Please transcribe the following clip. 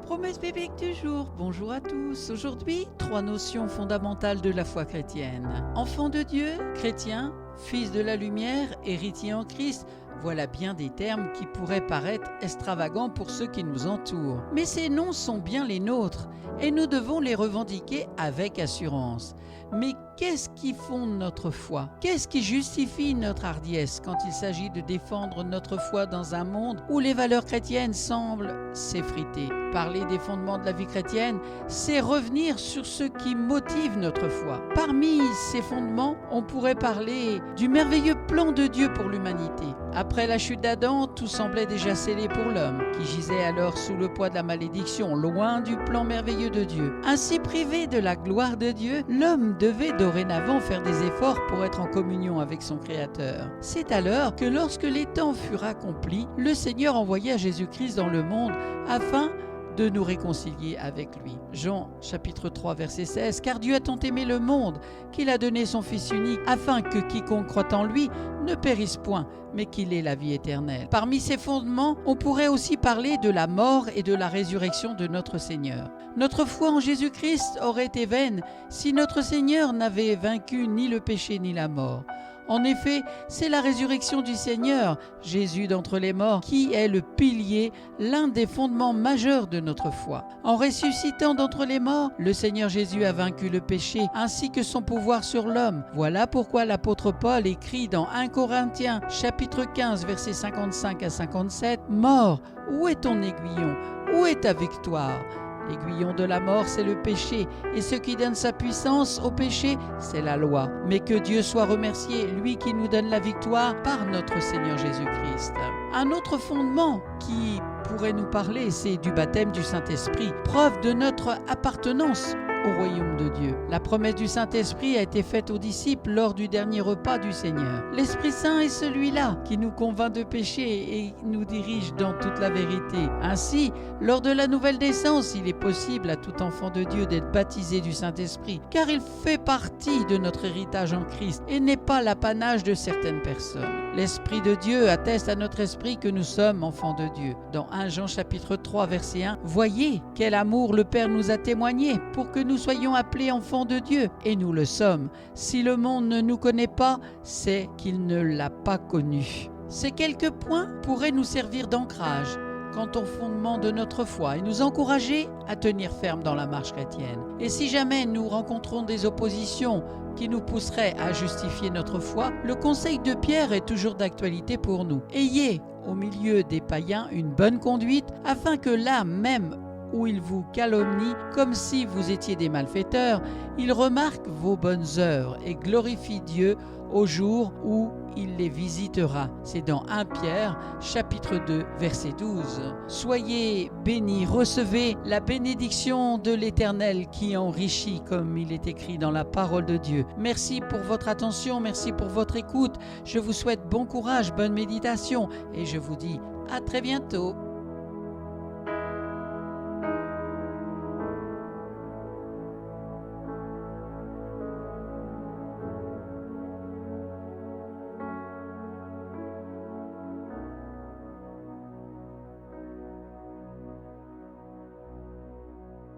Promesse biblique du jour. Bonjour à tous. Aujourd'hui, 3 notions fondamentales de la foi chrétienne. Enfant de Dieu, chrétien, fils de la lumière, héritier en Christ. Voilà bien des termes qui pourraient paraître extravagants pour ceux qui nous entourent. Mais ces noms sont bien les nôtres et nous devons les revendiquer avec assurance. Mais qu'est-ce qui fonde notre foi? Qu'est-ce qui justifie notre hardiesse quand il s'agit de défendre notre foi dans un monde où les valeurs chrétiennes semblent s'effriter? Parler des fondements de la vie chrétienne, c'est revenir sur ce qui motive notre foi. Parmi ces fondements, on pourrait parler du merveilleux plan de Dieu pour l'humanité. Après la chute d'Adam, tout semblait déjà scellé pour l'homme, qui gisait alors sous le poids de la malédiction, loin du plan merveilleux de Dieu. Ainsi privé de la gloire de Dieu, l'homme devait dorénavant faire des efforts pour être en communion avec son Créateur. C'est alors que lorsque les temps furent accomplis, le Seigneur envoya Jésus-Christ dans le monde afin de nous réconcilier avec lui. Jean chapitre 3 verset 16, car Dieu a tant aimé le monde qu'il a donné son Fils unique afin que quiconque croit en lui ne périsse point, mais qu'il ait la vie éternelle. Parmi ces fondements, on pourrait aussi parler de la mort et de la résurrection de notre Seigneur. Notre foi en Jésus-Christ aurait été vaine si notre Seigneur n'avait vaincu ni le péché ni la mort. En effet, c'est la résurrection du Seigneur, Jésus d'entre les morts, qui est le pilier, l'un des fondements majeurs de notre foi. En ressuscitant d'entre les morts, le Seigneur Jésus a vaincu le péché ainsi que son pouvoir sur l'homme. Voilà pourquoi l'apôtre Paul écrit dans 1 Corinthiens chapitre 15 versets 55 à 57 « Mort, où est ton aiguillon? Où est ta victoire ?» L'aiguillon de la mort, c'est le péché, et ce qui donne sa puissance au péché, c'est la loi. Mais que Dieu soit remercié, lui qui nous donne la victoire par notre Seigneur Jésus-Christ. Un autre fondement qui pourrait nous parler, c'est du baptême du Saint-Esprit, preuve de notre appartenance au royaume de Dieu. La promesse du Saint-Esprit a été faite aux disciples lors du dernier repas du Seigneur. L'Esprit Saint est celui-là qui nous convainc de péché et nous dirige dans toute la vérité. Ainsi, lors de la nouvelle naissance, il est possible à tout enfant de Dieu d'être baptisé du Saint-Esprit, car il fait partie de notre héritage en Christ et n'est pas l'apanage de certaines personnes. L'Esprit de Dieu atteste à notre esprit que nous sommes enfants de Dieu. Dans 1 Jean chapitre 3 verset 1, « Voyez quel amour le Père nous a témoigné pour que nous soyons appelés enfants de Dieu, et nous le sommes. Si le monde ne nous connaît pas, c'est qu'il ne l'a pas connu. » Ces quelques points pourraient nous servir d'ancrage quant au fondement de notre foi et nous encourager à tenir ferme dans la marche chrétienne. Et si jamais nous rencontrons des oppositions qui nous pousseraient à justifier notre foi, le conseil de Pierre est toujours d'actualité pour nous. Ayez au milieu des païens une bonne conduite afin que là même où ils vous calomnient comme si vous étiez des malfaiteurs, ils remarquent vos bonnes œuvres et glorifient Dieu au jour où il les visitera. C'est dans 1 Pierre, chapitre 2, verset 12. Soyez bénis, recevez la bénédiction de l'Éternel qui enrichit, comme il est écrit dans la parole de Dieu. Merci pour votre attention, merci pour votre écoute. Je vous souhaite bon courage, bonne méditation et je vous dis à très bientôt.